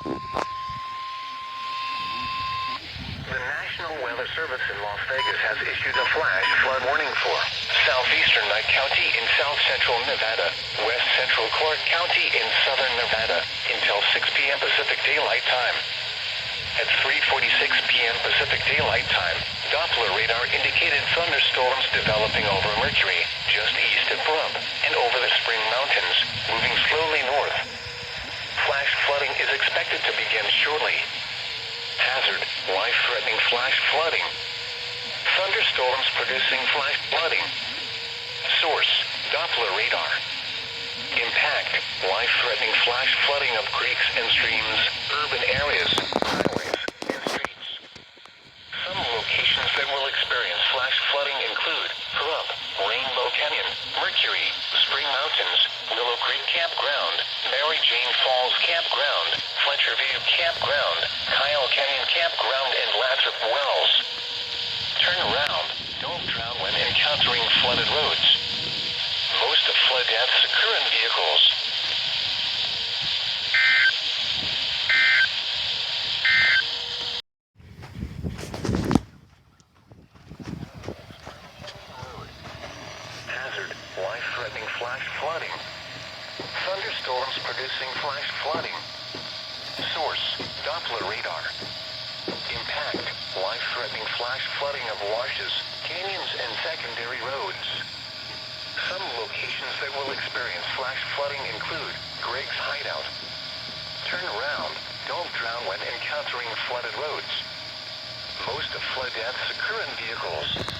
The National Weather Service in Las Vegas has issued a flash flood warning for southeastern Knight County in south central Nevada, west central Clark County in southern Nevada, until 6 p.m. Pacific Daylight Time. At 3:46 p.m. Pacific Daylight Time, Doppler radar indicated thunderstorms developing over Mercury, just east of Pahrump, and over the Spring Mountains, moving slowly north. Flash flooding is expected to begin shortly. Hazard, life-threatening flash flooding. Thunderstorms producing flash flooding. Source, Doppler radar. Impact, life-threatening flash flooding of creeks and streams, urban areas, highways, and streets. Some locations that will experience flash flooding include Pahrump, Rainbow Canyon, Mercury, Spring Mountains, Willow Creek Campground, Mary Jane Falls Campground, Fletcher View Campground, Kyle Canyon Campground, and Lathrop Wells. Turn around. Don't drown when encountering flooded roads. Most of flood deaths occur in vehicles. Hazard, life-threatening flash flooding. Thunderstorms producing flash flooding. Source, Doppler radar. Impact, life-threatening flash flooding of washes, canyons, and secondary roads. Some locations that will experience flash flooding include Greg's Hideout. Turn around. Don't drown when encountering flooded roads. Most of flood deaths occur in vehicles.